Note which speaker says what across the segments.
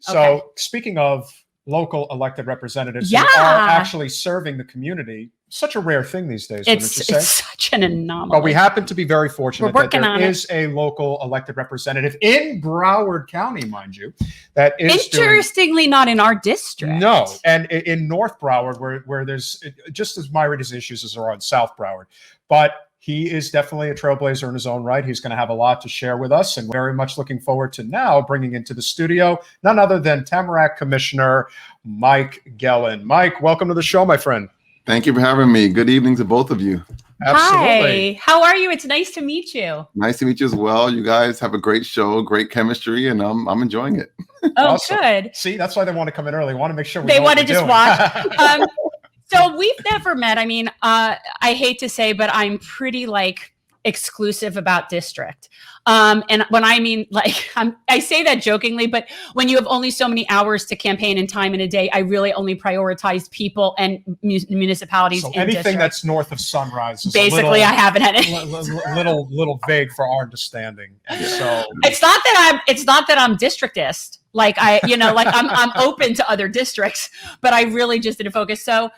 Speaker 1: So speaking of local elected representatives who are actually serving the community, such a rare thing these days, wouldn't you say?
Speaker 2: It's such an anomaly.
Speaker 1: But we happen to be very fortunate that there is a local elected representative in Broward County, mind you, that is
Speaker 2: interestingly not in our district.
Speaker 1: No, and in North Broward, where there's just as myriad issues as there are in South Broward. But he is definitely a trailblazer in his own right. He's going to have a lot to share with us, and very much looking forward to now bringing into the studio none other than Tamarac Commissioner Mike Gelin. Mike, welcome to the show, my friend.
Speaker 3: Thank you for having me. Good evening to both of you.
Speaker 1: Absolutely.
Speaker 2: Hi, how are you? It's nice to meet you.
Speaker 3: Nice to meet you as well. You guys have a great show, great chemistry, and I'm enjoying it.
Speaker 2: Oh, awesome. Good.
Speaker 1: See, that's why they want to come in early. They want to make sure
Speaker 2: they want to just watch. So we've never met. I mean, I hate to say, but I'm pretty exclusive about district. And when I mean I say that jokingly, but when you have only so many hours to campaign and time in a day, I really only prioritize people and municipalities.
Speaker 1: So anything that's north of Sunrise is
Speaker 2: basically I haven't had it.
Speaker 1: little vague for our understanding. And so
Speaker 2: it's not that I'm districtist. I'm open to other districts, but I really just didn't focus. So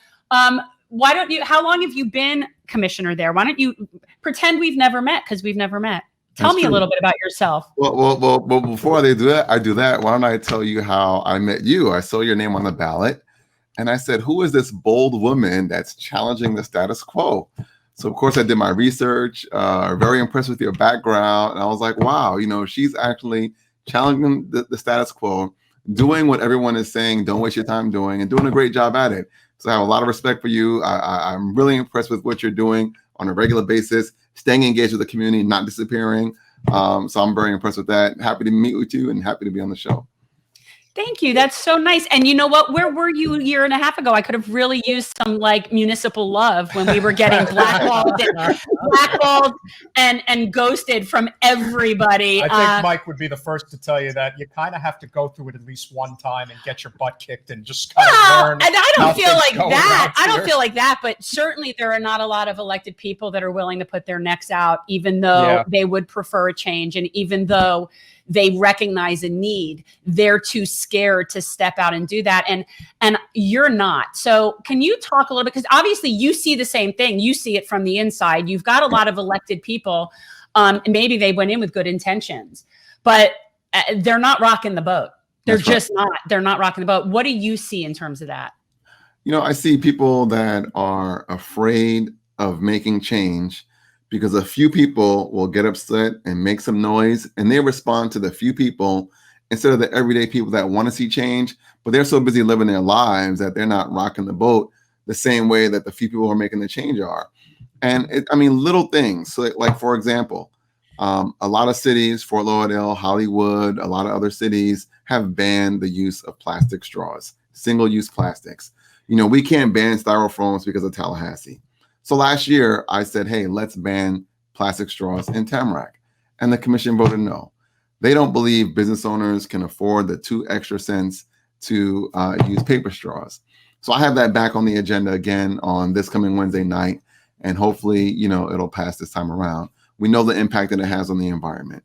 Speaker 2: why don't you, how long have you been commissioner there? Why don't you pretend we've never met, because we've never met. Tell me a little bit about yourself.
Speaker 3: Well, before I do that, why don't I tell you how I met you? I saw your name on the ballot, and I said, who is this bold woman that's challenging the status quo? So, of course, I did my research, very impressed with your background, and I was like, wow, she's actually challenging the status quo, doing what everyone is saying, don't waste your time doing, and doing a great job at it. So I have a lot of respect for you. I'm really impressed with what you're doing on a regular basis, staying engaged with the community, not disappearing. So I'm very impressed with that. Happy to meet with you and happy to be on the show.
Speaker 2: Thank you. That's so nice. And you know what? Where were you a year and a half ago? I could have really used some municipal love when we were getting blackballed and ghosted from everybody.
Speaker 1: I think Mike would be the first to tell you that you kind of have to go through it at least one time and get your butt kicked and just kind of learn.
Speaker 2: And I don't feel like that. I don't feel like that. But certainly there are not a lot of elected people that are willing to put their necks out, even though they would prefer a change. And even though they recognize a need, they're too scared to step out and do that. And you're not. So can you talk a little bit? Because obviously you see the same thing. You see it from the inside. You've got a lot of elected people. And maybe they went in with good intentions, but they're not rocking the boat. They're they're not rocking the boat. What do you see in terms of that?
Speaker 3: I see people that are afraid of making change because a few people will get upset and make some noise, and they respond to the few people instead of the everyday people that want to see change, but they're so busy living their lives that they're not rocking the boat the same way that the few people who are making the change are. And little things. So for example, a lot of cities, Fort Lauderdale, Hollywood, a lot of other cities have banned the use of plastic straws, single-use plastics. We can't ban styrofoams because of Tallahassee. So last year, I said, hey, let's ban plastic straws in Tamarac. And the commission voted no. They don't believe business owners can afford the 2 extra cents to use paper straws. So I have that back on the agenda again on this coming Wednesday night. And hopefully, it'll pass this time around. We know the impact that it has on the environment.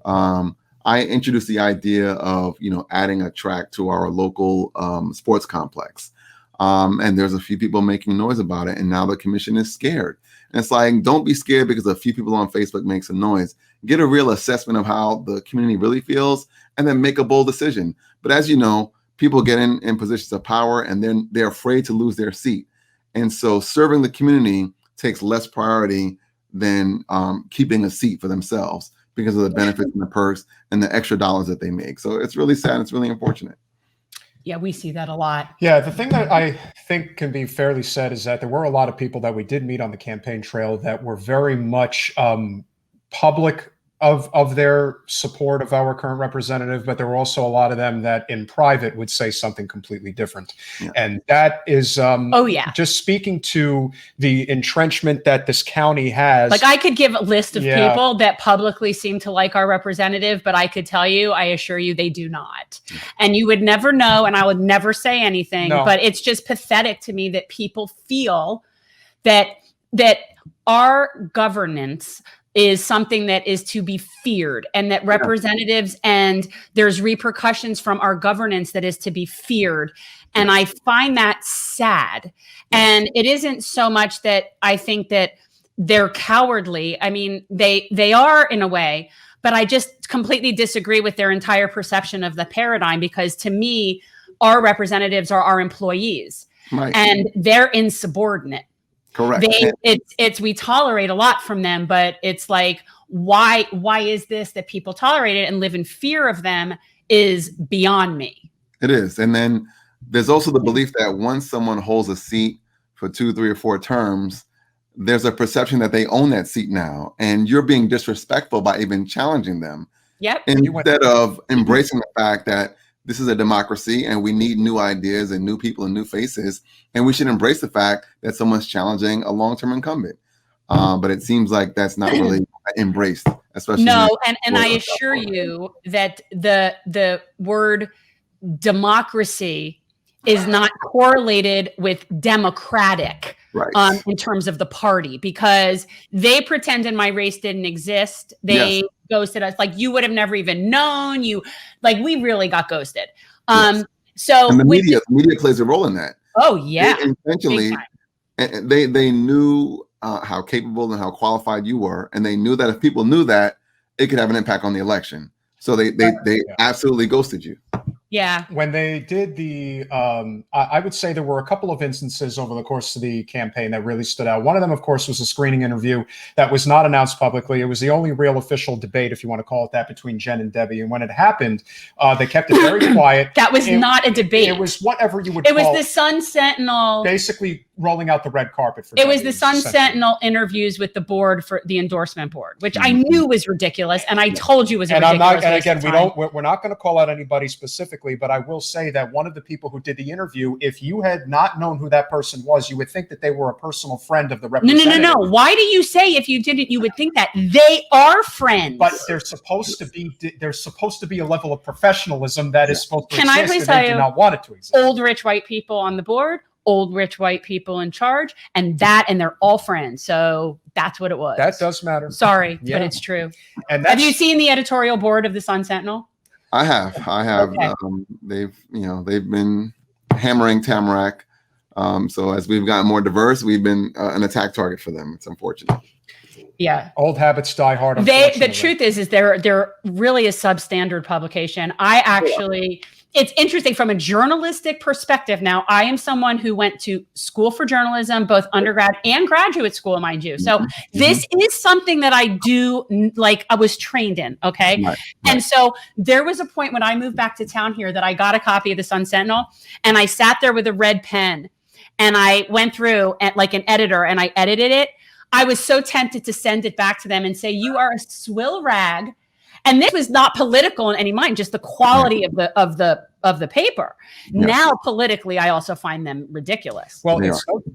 Speaker 3: I introduced the idea of, adding a track to our local sports complex. And there's a few people making noise about it. And now the commission is scared. And it's like, don't be scared because a few people on Facebook make some noise. Get a real assessment of how the community really feels and then make a bold decision. But as you know, people get in positions of power and then they're afraid to lose their seat. And so serving the community takes less priority than keeping a seat for themselves because of the benefits and the perks and the extra dollars that they make. So it's really sad. It's really unfortunate.
Speaker 2: Yeah, we see that a lot.
Speaker 1: Yeah, the thing that I think can be fairly said is that there were a lot of people that we did meet on the campaign trail that were very much public of their support of our current representative, but there were also a lot of them that in private would say something completely different. Yeah. And that is just speaking to the entrenchment that this county has.
Speaker 2: I could give a list of people that publicly seem to like our representative, but I could tell you, I assure you they do not. And you would never know, and I would never say anything, but it's just pathetic to me that people feel that our governance is something that is to be feared, and that representatives and there's repercussions from our governance that is to be feared. And I find that sad. And it isn't so much that I think that they're cowardly. I mean, they are in a way, but I just completely disagree with their entire perception of the paradigm, because to me, our representatives are our employees, and they're insubordinate.
Speaker 3: Correct.
Speaker 2: We tolerate a lot from them, but it's like, why is this that people tolerate it and live in fear of them is beyond me.
Speaker 3: It is. And then there's also the belief that once someone holds a seat for 2, 3, or 4 terms, there's a perception that they own that seat now, and you're being disrespectful by even challenging them.
Speaker 2: Yep.
Speaker 3: Instead of embracing the fact that this is a democracy and we need new ideas and new people and new faces, and we should embrace the fact that someone's challenging a long-term incumbent. But it seems like that's not really embraced, especially.
Speaker 2: No, and I assure you that the word democracy is not correlated with democratic.
Speaker 3: Right.
Speaker 2: In terms of the party, because they pretended my race didn't exist. They ghosted us. Like, you would have never even known. We really got ghosted. So
Speaker 3: and the media plays a role in that.
Speaker 2: Oh yeah.
Speaker 3: They intentionally, and they knew how capable and how qualified you were, and they knew that if people knew that, it could have an impact on the election. So they absolutely ghosted you.
Speaker 2: Yeah.
Speaker 1: When they did I would say there were a couple of instances over the course of the campaign that really stood out. One of them, of course, was a screening interview that was not announced publicly. It was the only real official debate, if you want to call it that, between Jen and Debbie. And when it happened, they kept it very quiet.
Speaker 2: That was not a debate.
Speaker 1: It was whatever you would call it.
Speaker 2: It was the Sun Sentinel.
Speaker 1: Basically rolling out the red carpet for
Speaker 2: it was the Sun Sentinel interviews with the board, for the endorsement board, which I knew was ridiculous, and I told you was a ridiculous.
Speaker 1: And again, we're not going to call out anybody specifically, but I will say that one of the people who did the interview, if you had not known who that person was, you would think that they were a personal friend of the representative.
Speaker 2: No. Why do you say, if you didn't, you would think that they are friends?
Speaker 1: But there's supposed to be a level of professionalism that is supposed to exist.
Speaker 2: Can I please
Speaker 1: tell you, do not want it to exist.
Speaker 2: Old rich white people on the board, old rich white people in charge, and they're all friends. So that's what it was.
Speaker 1: That does matter.
Speaker 2: Sorry, but it's true.
Speaker 1: And
Speaker 2: have you seen the editorial board of the Sun Sentinel?
Speaker 3: I have. Okay. They've been hammering Tamarac. So as we've gotten more diverse, we've been an attack target for them. It's unfortunate.
Speaker 2: Yeah.
Speaker 1: Old habits die hard.
Speaker 2: The truth is they're really a substandard publication. It's interesting from a journalistic perspective. Now, I am someone who went to school for journalism, both undergrad and graduate school, mind you. So this is something that I do, I was trained in. Okay. Right. And so there was a point when I moved back to town here that I got a copy of the Sun Sentinel, and I sat there with a red pen and I went through like an editor and I edited it. I was so tempted to send it back to them and say, you are a swill rag. And this was not political in any mind, just the quality of the paper. Yes. Now, politically, I also find them ridiculous.
Speaker 1: Well,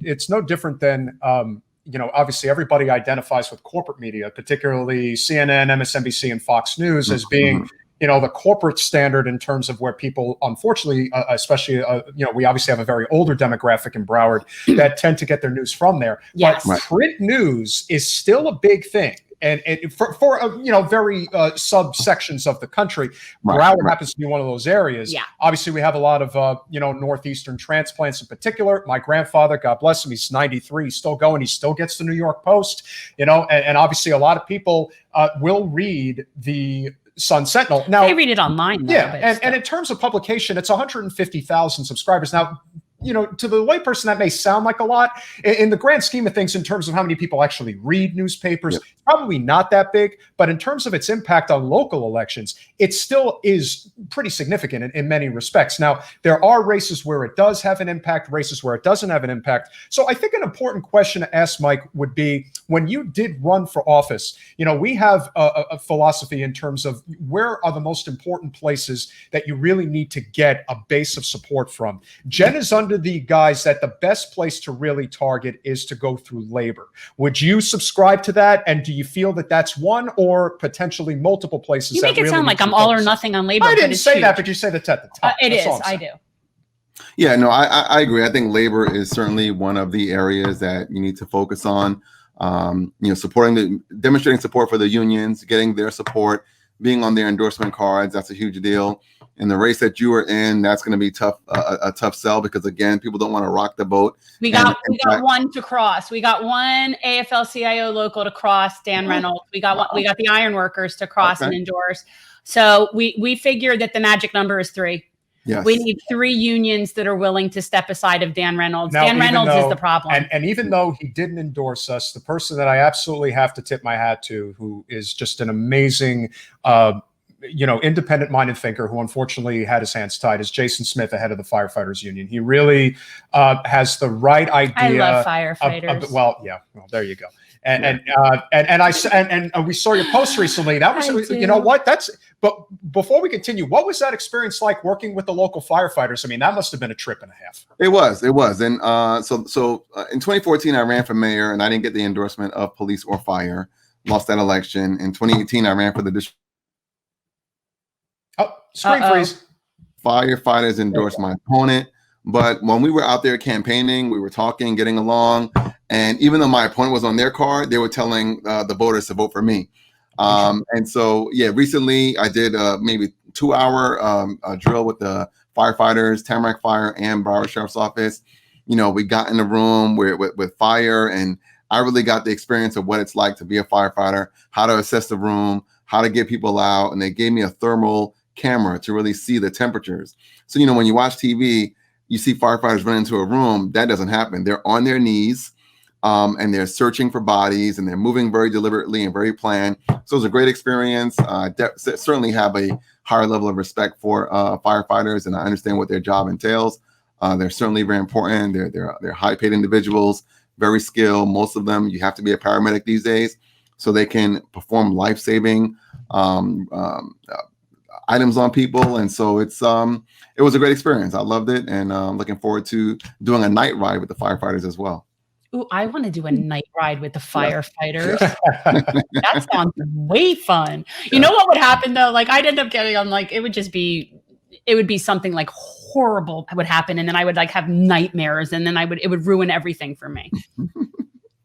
Speaker 1: it's no different than, obviously everybody identifies with corporate media, particularly CNN, MSNBC, and Fox News as being, the corporate standard in terms of where people, unfortunately, especially, we obviously have a very older demographic in Broward that tend to get their news from there.
Speaker 2: Yes.
Speaker 1: But print news is still a big thing. And for very subsections of the country, Broward happens to be one of those areas.
Speaker 2: Yeah.
Speaker 1: Obviously, we have a lot of Northeastern transplants in particular. My grandfather, God bless him, he's 93. He's still going. He still gets the New York Post. And obviously, a lot of people will read the Sun Sentinel. Now
Speaker 2: they read it online. Though,
Speaker 1: and in terms of publication, it's 150,000 subscribers now. To the layperson, that may sound like a lot. In the grand scheme of things, in terms of how many people actually read newspapers, it's probably not that big. But in terms of its impact on local elections, it still is pretty significant in many respects. Now, there are races where it does have an impact, races where it doesn't have an impact. So I think an important question to ask, Mike, would be, when you did run for office, we have a philosophy in terms of where are the most important places that you really need to get a base of support from. Jen is under the guise that the best place to really target is to go through labor. Would you subscribe to that? And do you feel that that's one or potentially multiple places?
Speaker 2: You make it sound like I'm all or nothing on labor.
Speaker 1: I didn't say that, but you say that's at the top.
Speaker 2: It is. I do.
Speaker 3: Yeah, no, I agree. I think labor is certainly one of the areas that you need to focus on. demonstrating support for the unions, getting their support, being on their endorsement cards. That's a huge deal. In the race that you were in, that's going to be tough, a tough sell, because again, people don't want to rock the boat.
Speaker 2: We got one to cross. We got one AFL-CIO local to cross, Dan Reynolds. We got the iron workers to cross and endorse. So we figured that the magic number is 3.
Speaker 3: Yes.
Speaker 2: We need 3 unions that are willing to step aside of Dan Reynolds.
Speaker 1: Now,
Speaker 2: Dan Reynolds is the problem.
Speaker 1: And even though he didn't endorse us, the person that I absolutely have to tip my hat to, who is just an amazing, independent-minded thinker, who unfortunately had his hands tied, is Jason Smith, the head of the firefighters union. He really has the right idea.
Speaker 2: I love firefighters.
Speaker 1: Well, there you go. And we saw your post recently. That was, you know what? But before we continue, what was that experience like working with the local firefighters? I mean, that must have been a trip and a half.
Speaker 3: It was. And so in 2014, I ran for mayor, and I didn't get the endorsement of police or fire. Lost that election. In 2018, I ran for the district.
Speaker 1: Oh, screen freeze.
Speaker 3: Firefighters endorsed my opponent. But when we were out there campaigning, we were talking, getting along. And even though my opponent was on their card, they were telling the voters to vote for me. And so, recently I did maybe 2-hour drill with the firefighters, Tamarac Fire and Broward Sheriff's Office. We got in the room with fire, and I really got the experience of what it's like to be a firefighter, how to assess the room, how to get people out. And they gave me a thermal camera to really see the temperatures. So, when you watch TV, you see firefighters run into a room. That doesn't happen. They're on their knees. And they're searching for bodies, and they're moving very deliberately and very planned. So it was a great experience. Certainly have a higher level of respect for firefighters, and I understand what their job entails. They're certainly very important. They're high-paid individuals, very skilled. Most of them, you have to be a paramedic these days, so they can perform life-saving items on people. And so it was a great experience. I loved it, and looking forward to doing a night ride with the firefighters as well.
Speaker 2: Ooh, I want to do a night ride with the firefighters. That sounds way fun. You know what would happen though? Like I'd end up getting on it would be something like horrible would happen. And then I would have nightmares, and then it would ruin everything for me.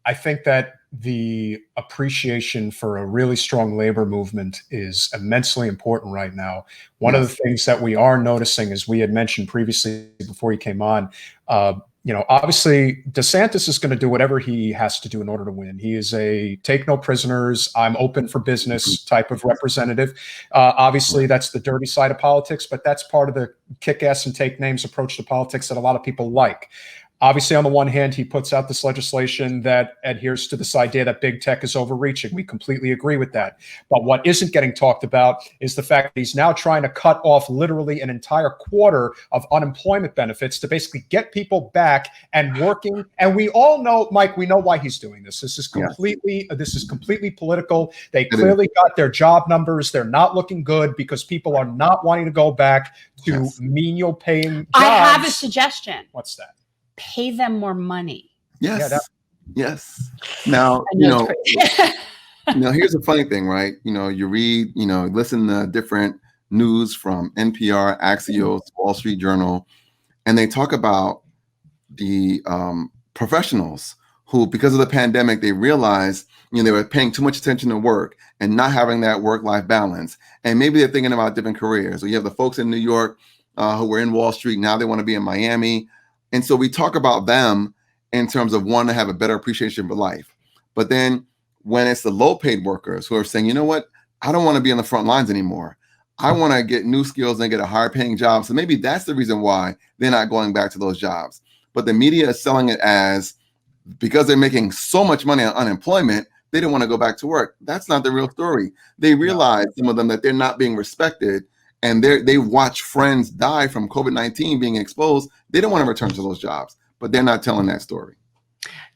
Speaker 1: I think that the appreciation for a really strong labor movement is immensely important right now. One of the things that we are noticing, as we had mentioned previously before you came on, obviously DeSantis is going to do whatever he has to do in order to win. He is a take no prisoners, I'm open for business type of representative. Obviously, that's the dirty side of politics, but that's part of the kick ass and take names approach to politics that a lot of people like. Obviously, on the one hand, he puts out this legislation that adheres to this idea that big tech is overreaching. We completely agree with that. But what isn't getting talked about is the fact that he's now trying to cut off literally an entire quarter of unemployment benefits to basically get people back and working. And we all know, Mike, we know why he's doing this. This is completely political. They clearly got their job numbers. They're not looking good because people are not wanting to go back to menial paying jobs.
Speaker 2: I have a suggestion.
Speaker 1: What's that?
Speaker 2: Pay them more money.
Speaker 3: Yes. Yes. Now, now here's the funny thing, right? You read, listen to different news from NPR, Axios, Wall Street Journal, and they talk about the professionals who, because of the pandemic, they realized, they were paying too much attention to work and not having that work-life balance. And maybe they're thinking about different careers. So you have the folks in New York who were in Wall Street. Now they want to be in Miami. And so we talk about them in terms of wanting to have a better appreciation for life. But then when it's the low paid workers who are saying, you know what, I don't want to be on the front lines anymore. I want to get new skills and get a higher paying job. So maybe that's the reason why they're not going back to those jobs. But the media is selling it as because they're making so much money on unemployment, they don't want to go back to work. That's not the real story. They realize, some of them, that they're not being respected. And they watch friends die from COVID-19 being exposed. They don't want to return to those jobs, but they're not telling that story.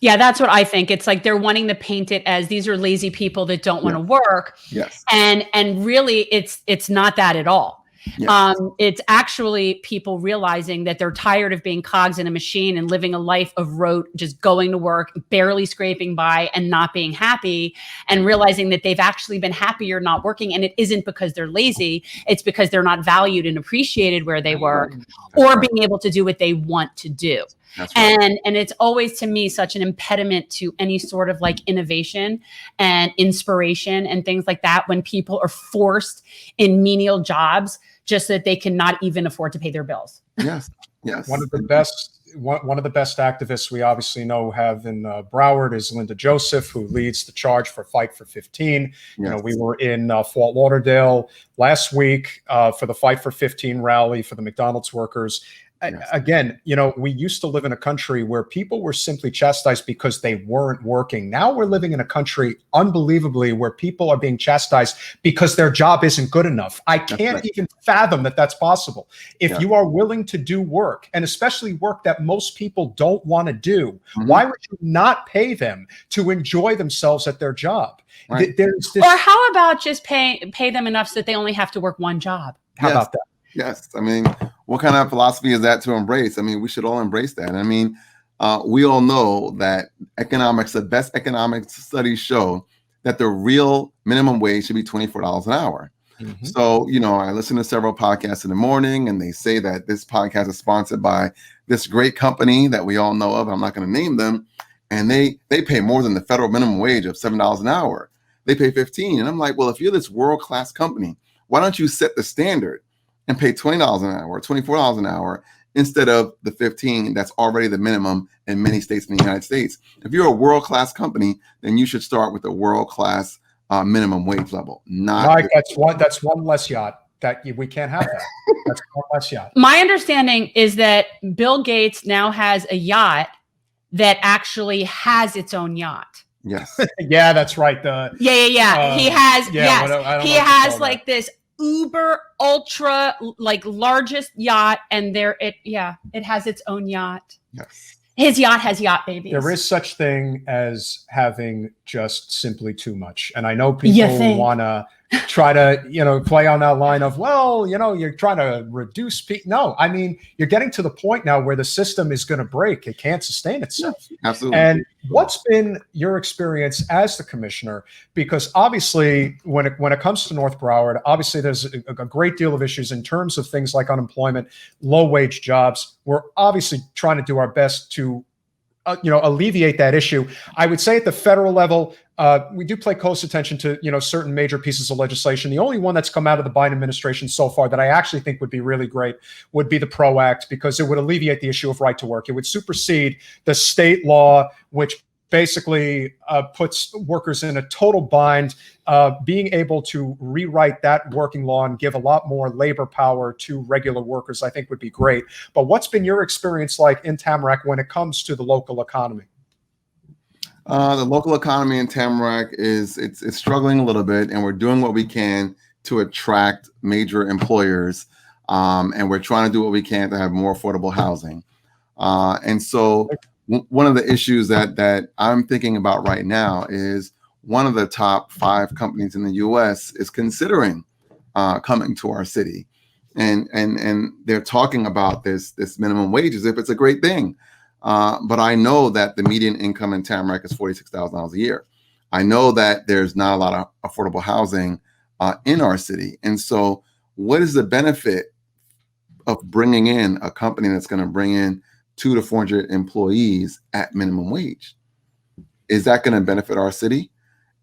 Speaker 2: Yeah, that's what I think. It's like they're wanting to paint it as these are lazy people that don't want to work.
Speaker 3: Yes.
Speaker 2: And really, it's not that at all. Yes. It's actually people realizing that they're tired of being cogs in a machine and living a life of rote, just going to work, barely scraping by and not being happy, and realizing that they've actually been happier not working. And it isn't because they're lazy. It's because they're not valued and appreciated where they work or being able to do what they want to do.
Speaker 3: That's right.
Speaker 2: And it's always, to me, such an impediment to any sort of like innovation and inspiration and things like that when people are forced in menial jobs just so that they cannot even afford to pay their bills.
Speaker 3: Yes.
Speaker 1: One of the best activists we obviously know have in Broward is Linda Joseph, who leads the charge for Fight for 15.
Speaker 3: Yes.
Speaker 1: You know, we were in Fort Lauderdale last week for the Fight for 15 rally for the McDonald's workers. Yes. Again, you know, we used to live in a country where people were simply chastised because they weren't working. Now we're living in a country, unbelievably, where people are being chastised because their job isn't good enough. I can't even fathom that that's possible. If you are willing to do work, and especially work that most people don't want to do, why would you not pay them to enjoy themselves at their job?
Speaker 3: Right.
Speaker 2: Or how about just pay them enough so that they only have to work one job?
Speaker 1: How about that?
Speaker 3: Yes. I mean, what kind of philosophy is that to embrace? I mean, we should all embrace that. I mean, we all know that the best economic studies show that the real minimum wage should be $24 an hour. So, you know, I listen to several podcasts in the morning, and they say that this podcast is sponsored by this great company that we all know of. I'm not going to name them. And they pay more than the federal minimum wage of $7 an hour. They pay $15. And I'm like, well, if you're this world-class company, why don't you set the standard and pay $20 an hour, or $24 an hour, instead of the $15 that's already the minimum in many states in the United States? If you're a world-class company, then you should start with a world-class minimum wage level.
Speaker 1: Mike, that's one less yacht. We can't have that. That's one less yacht.
Speaker 2: My understanding is that Bill Gates now has a yacht that actually has its own yacht.
Speaker 3: Yes.
Speaker 1: Yeah, that's right.
Speaker 2: He has. He has like
Speaker 1: that.
Speaker 2: this uber ultra like largest yacht, and it has its own yacht.
Speaker 3: Yes.
Speaker 2: His yacht has yacht babies.
Speaker 1: There is such thing as having just simply too much, and I know people want to try to, you know, play on that line of, well, you know, you're trying to reduce no, I mean, you're getting to the point now where the system is going to break. It can't sustain itself.
Speaker 3: Absolutely.
Speaker 1: And what's been your experience as the commissioner? Because obviously when it comes to North Broward, obviously there's a great deal of issues in terms of things like unemployment, low wage jobs. We're obviously trying to do our best to alleviate that issue. I would say at the federal level, we do pay close attention to, you know, certain major pieces of legislation. The only one that's come out of the Biden administration so far that I actually think would be really great would be the PRO Act, because it would alleviate the issue of right to work. It would supersede the state law, which basically puts workers in a total bind. Being able to rewrite that working law and give a lot more labor power to regular workers, I think would be great. But what's been your experience like in Tamarac when it comes to the local economy?
Speaker 3: The local economy in Tamarac it's struggling a little bit, and we're doing what we can to attract major employers, and we're trying to do what we can to have more affordable housing. And so one of the issues that I'm thinking about right now is one of the top 5 companies in the U.S. is considering coming to our city, and they're talking about this minimum wage as if it's a great thing. But I know that the median income in Tamarac is $46,000 a year. I know that there's not a lot of affordable housing in our city. And so what is the benefit of bringing in a company that's going to bring in 200 to 400 employees at minimum wage? Is that going to benefit our city?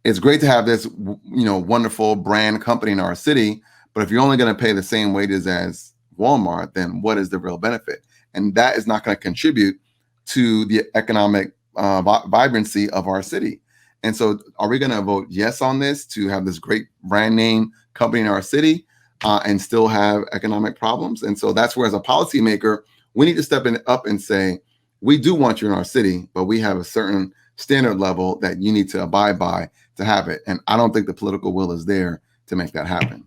Speaker 3: It's great to have this, you know, wonderful brand company in our city, but if you're only going to pay the same wages as Walmart, then what is the real benefit? And that is not going to contribute to the economic vibrancy of our city. And so are we going to vote yes on this to have this great brand name company in our city and still have economic problems? And so that's where, as a policymaker, we need to step up and say, we do want you in our city, but we have a certain standard level that you need to abide by to have it. And I don't think the political will is there to make that happen.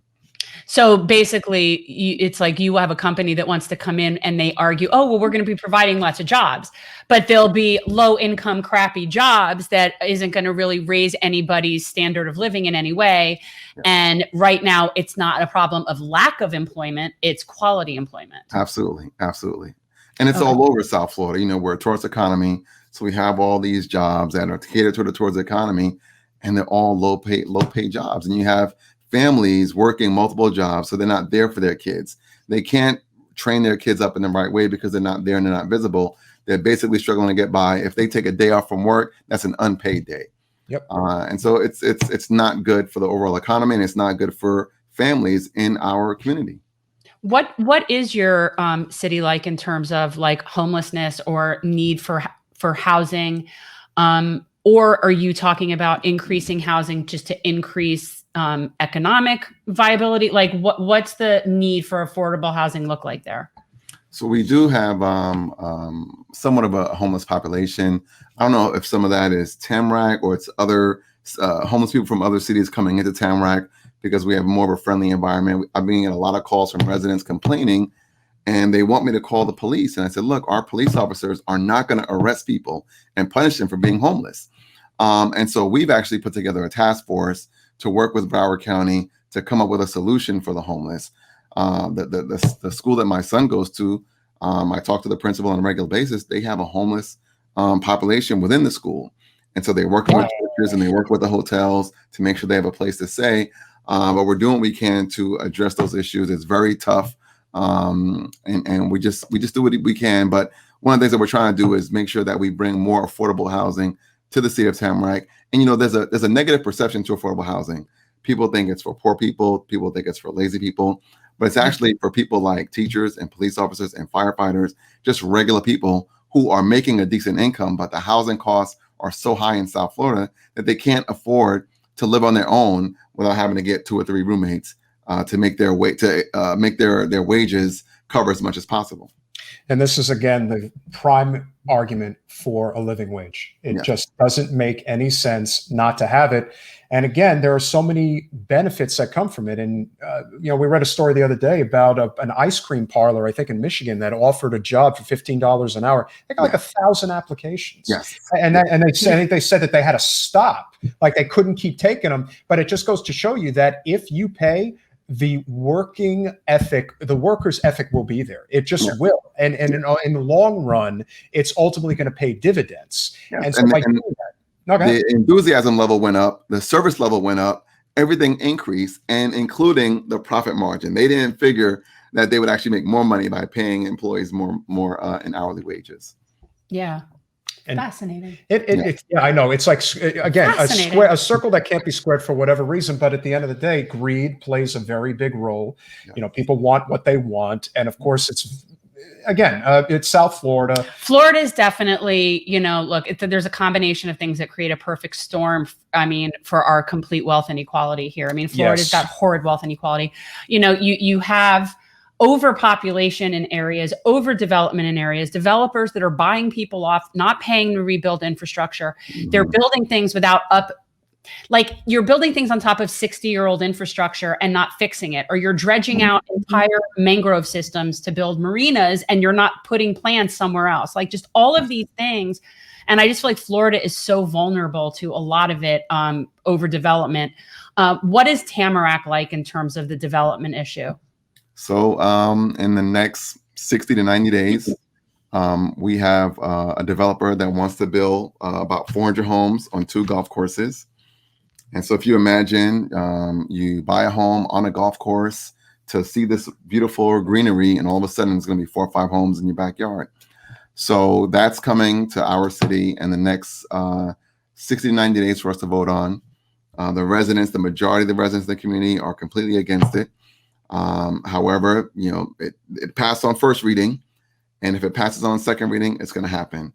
Speaker 2: So basically, it's like you have a company that wants to come in and they argue, oh, well, we're going to be providing lots of jobs, but there'll be low income, crappy jobs that isn't going to really raise anybody's standard of living in any way. Yeah. And right now, it's not a problem of lack of employment. It's quality employment.
Speaker 3: Absolutely. Absolutely. And it's all over South Florida. You know, we're a tourist economy. So we have all these jobs that are catered to the tourist economy, and they're all low pay jobs. And you have families working multiple jobs, so they're not there for their kids. They can't train their kids up in the right way because they're not there and they're not visible. They're basically struggling to get by. If they take a day off from work, that's an unpaid day.
Speaker 1: Yep.
Speaker 3: And so it's not good for the overall economy, and it's not good for families in our community.
Speaker 2: What is your city like in terms of like homelessness or need for housing? Or are you talking about increasing housing just to increase economic viability? Like what's the need for affordable housing look like there?
Speaker 3: So we do have somewhat of a homeless population. I don't know if some of that is Tamarac or it's other homeless people from other cities coming into Tamarac because we have more of a friendly environment. I'm being getting a lot of calls from residents complaining, and they want me to call the police. And I said, look, our police officers are not going to arrest people and punish them for being homeless. And so we've actually put together a task force to work with Broward County to come up with a solution for the homeless. The school that my son goes to, I talk to the principal on a regular basis. They have a homeless population within the school. And so they're working with churches and they work with the hotels to make sure they have a place to stay. But we're doing what we can to address those issues. It's very tough. And we just do what we can. But one of the things that we're trying to do is make sure that we bring more affordable housing to the city of Tamarac. And, there's a negative perception to affordable housing. People think it's for poor people. People think it's for lazy people. But it's actually for people like teachers and police officers and firefighters, just regular people who are making a decent income, but the housing costs are so high in South Florida that they can't afford to live on their own without having to get 2 or 3 roommates to make their their wages cover as much as possible.
Speaker 1: And this is, again, the prime argument for a living wage. It just doesn't make any sense not to have it. And again, there are so many benefits that come from it. And, we read a story the other day about an ice cream parlor, I think in Michigan, that offered a job for $15 an hour. They got like 1,000 applications.
Speaker 3: Yes.
Speaker 1: And they said that they had to stop, like they couldn't keep taking them. But it just goes to show you that if you pay, the worker's ethic will be there. It just will. And in the long run, it's ultimately going to pay dividends.
Speaker 3: Yes.
Speaker 1: And so by doing that,
Speaker 3: the enthusiasm level went up, the service level went up, everything increased, and including the profit margin. They didn't figure that they would actually make more money by paying employees more in hourly wages.
Speaker 2: Yeah.
Speaker 1: And
Speaker 2: fascinating.
Speaker 1: I know. It's like, again, a circle that can't be squared for whatever reason. But at the end of the day, greed plays a very big role.
Speaker 3: Yeah.
Speaker 1: People want what they want. And of course, it's South Florida.
Speaker 2: Florida is definitely, look, there's a combination of things that create a perfect storm. For our complete wealth inequality here. Florida's got horrid wealth inequality. You have overpopulation in areas, overdevelopment in areas, developers that are buying people off, not paying to rebuild infrastructure. Mm-hmm. They're building things you're building things on top of 60-year-old infrastructure and not fixing it, or you're dredging out entire mangrove systems to build marinas and you're not putting plants somewhere else. Like just all of these things. And I just feel like Florida is so vulnerable to a lot of it, overdevelopment. What is Tamarac like in terms of the development issue?
Speaker 3: So in the next 60 to 90 days, we have a developer that wants to build about 400 homes on 2 golf courses. And so if you imagine you buy a home on a golf course to see this beautiful greenery, and all of a sudden it's going to be 4 or 5 homes in your backyard. So that's coming to our city in the next 60 to 90 days for us to vote on. The majority of the residents of the community are completely against it. However, it passed on first reading, and if it passes on second reading, it's going to happen.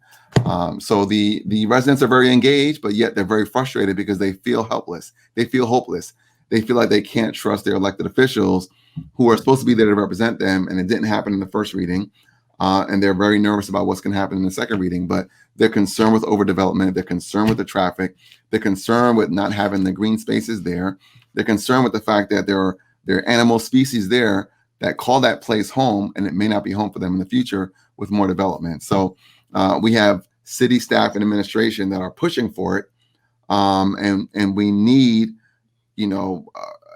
Speaker 3: So the residents are very engaged, but yet they're very frustrated because they feel helpless. They feel hopeless. They feel like they can't trust their elected officials who are supposed to be there to represent them, and it didn't happen in the first reading. And they're very nervous about what's going to happen in the second reading, but they're concerned with overdevelopment. They're concerned with the traffic. They're concerned with not having the green spaces there. They're concerned with the fact that there are animal species there that call that place home, and it may not be home for them in the future with more development. So we have city staff and administration that are pushing for it. And we need,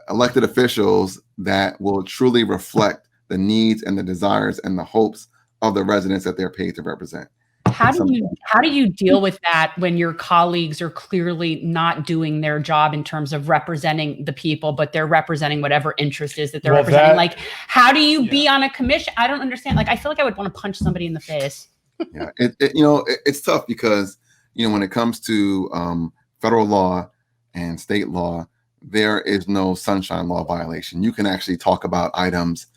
Speaker 3: elected officials that will truly reflect the needs and the desires and the hopes of the residents that they're paid to represent.
Speaker 2: How do you deal with that when your colleagues are clearly not doing their job in terms of representing the people, but they're representing whatever interest is that they're representing? How do you be on a commission? I don't understand. I feel like I would want to punch somebody in the face.
Speaker 3: Yeah, it's tough because, when it comes to federal law and state law, there is no sunshine law violation. You can actually talk about items,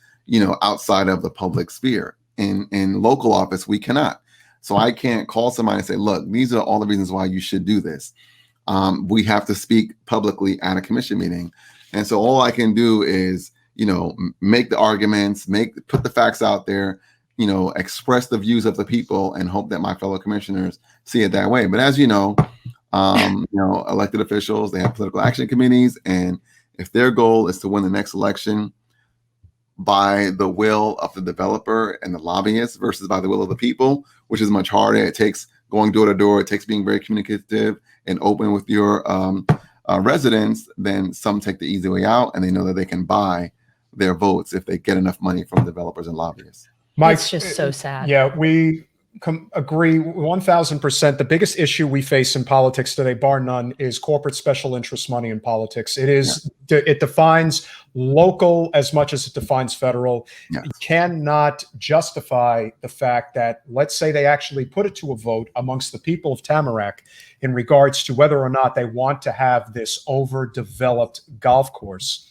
Speaker 3: outside of the public sphere. In local office, we cannot. So I can't call somebody and say, look, these are all the reasons why you should do this. We have to speak publicly at a commission meeting. And so all I can do is, make the arguments, put the facts out there, express the views of the people and hope that my fellow commissioners see it that way. But as elected officials, they have political action committees. And if their goal is to win the next election by the will of the developer and the lobbyists versus by the will of the people, which is much harder. It takes going door to door. It takes being very communicative and open with your residents. Then some take the easy way out, and they know that they can buy their votes if they get enough money from developers and lobbyists.
Speaker 2: Mike, it's just so sad.
Speaker 1: Yeah, we agree 1,000%. The biggest issue we face in politics today, bar none, is corporate special interest money in politics. It defines local as much as it defines federal. Yes. You cannot justify the fact that, let's say they actually put it to a vote amongst the people of Tamarac in regards to whether or not they want to have this overdeveloped golf course.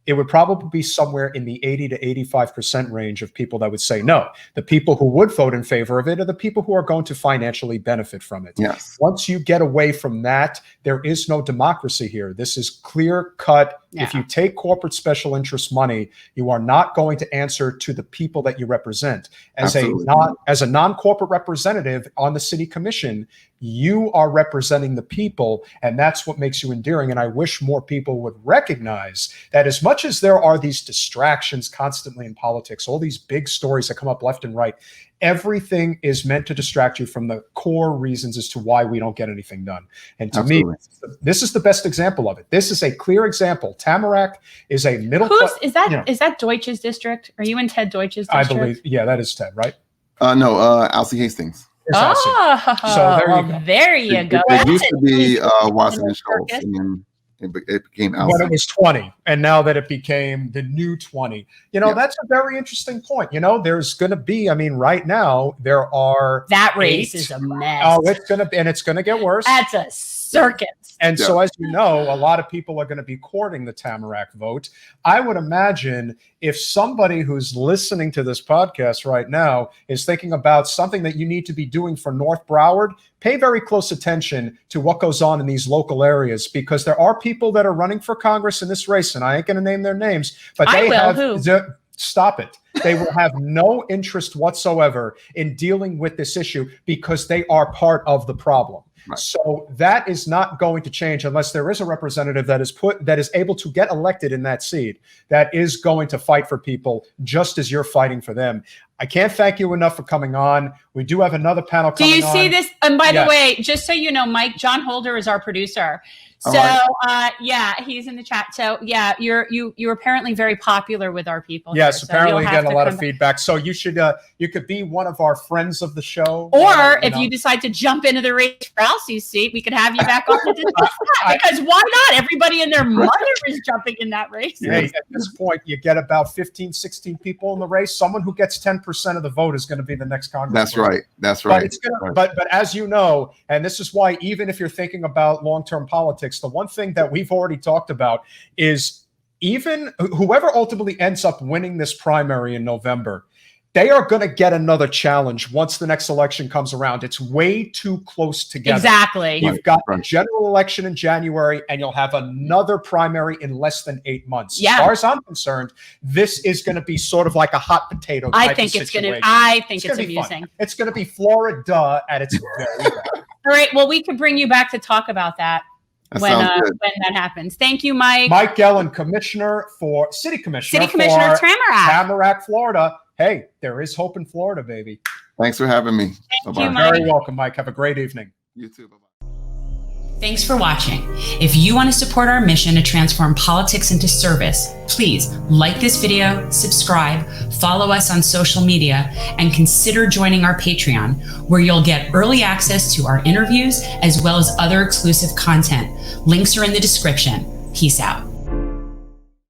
Speaker 1: It would probably be somewhere in the 80 to 85% range of people that would say no. The people who would vote in favor of it are the people who are going to financially benefit from it.
Speaker 3: Yes.
Speaker 1: Once you get away from that, there is no democracy here. This is clear cut. Yeah. If you take corporate special interest money, you are not going to answer to the people that you represent. As a non-corporate representative on the city commission, you are representing the people, and that's what makes you endearing. And I wish more people would recognize that as much as there are these distractions constantly in politics, all these big stories that come up left and right, everything is meant to distract you from the core reasons as to why we don't get anything done. And to me, this is the best example of it. This is a clear example. Tamarac is a middle class.
Speaker 2: Is that Deutsch's district? Are you in Ted Deutsch's district?
Speaker 1: I believe, yeah, that is Ted, right?
Speaker 3: No, Alcee Hastings.
Speaker 2: So there you go.
Speaker 3: It used to be Watson and Schultz, and then it became Alcee.
Speaker 1: When it was 20, and now that it became the new 20. That's a very interesting point. There's going to be, right now, there are
Speaker 2: that race is a mess.
Speaker 1: Oh, it's going to get worse.
Speaker 2: That's a circus.
Speaker 1: And so, as you know, a lot of people are going to be courting the Tamarac vote. I would imagine if somebody who's listening to this podcast right now is thinking about something that you need to be doing for North Broward, pay very close attention to what goes on in these local areas, because there are people that are running for Congress in this race, and I ain't going to name their names, but stop it. They will have no interest whatsoever in dealing with this issue because they are part of the problem. Right. So that is not going to change unless there is a representative that is able to get elected in that seat, that is going to fight for people just as you're fighting for them. I can't thank you enough for coming on. We do have another panel coming on.
Speaker 2: Do you see this? And by the way, just so you know, Mike, John Holder is our producer. So he's in the chat. So you're apparently very popular with our people.
Speaker 1: Yes,
Speaker 2: here,
Speaker 1: apparently you get a lot of feedback. So you should you could be one of our friends of the show.
Speaker 2: Or if you decide to jump into the race for Alcee's seat, we could have you back on to discuss that. Because why not? Everybody and their mother is jumping in that race.
Speaker 1: Hey, at this point, you get about 15, 16 people in the race. Someone who gets 10% of the vote is going to be the next congressman.
Speaker 3: That's right.
Speaker 1: But as you know, and this is why even if you're thinking about long-term politics, the one thing that we've already talked about is even whoever ultimately ends up winning this primary in November, they are going to get another challenge once the next election comes around. It's way too close together.
Speaker 2: Exactly.
Speaker 1: You've got a general election in January, and you'll have another primary in less than 8 months.
Speaker 2: Yeah.
Speaker 1: As far as I'm concerned, this is going to be sort of like a hot potato type
Speaker 2: I think
Speaker 1: of
Speaker 2: it's
Speaker 1: situation.
Speaker 2: it's amusing.
Speaker 1: Fun. It's going to be Florida at its very best.
Speaker 2: All right. Well, we could bring you back to talk about that. When that happens. Thank you, Mike.
Speaker 1: Mike Gelin, City Commissioner of Tamarac, Florida. Hey, there is hope in Florida, baby.
Speaker 3: Thanks for having me.
Speaker 2: Thank you, Mike.
Speaker 1: Very welcome, Mike. Have a great evening.
Speaker 3: You too. Bye-bye.
Speaker 2: Thanks for watching. If you want to support our mission to transform politics into service, please like this video, subscribe, follow us on social media, and consider joining our Patreon, where you'll get early access to our interviews as well as other exclusive content. Links are in the description. Peace out.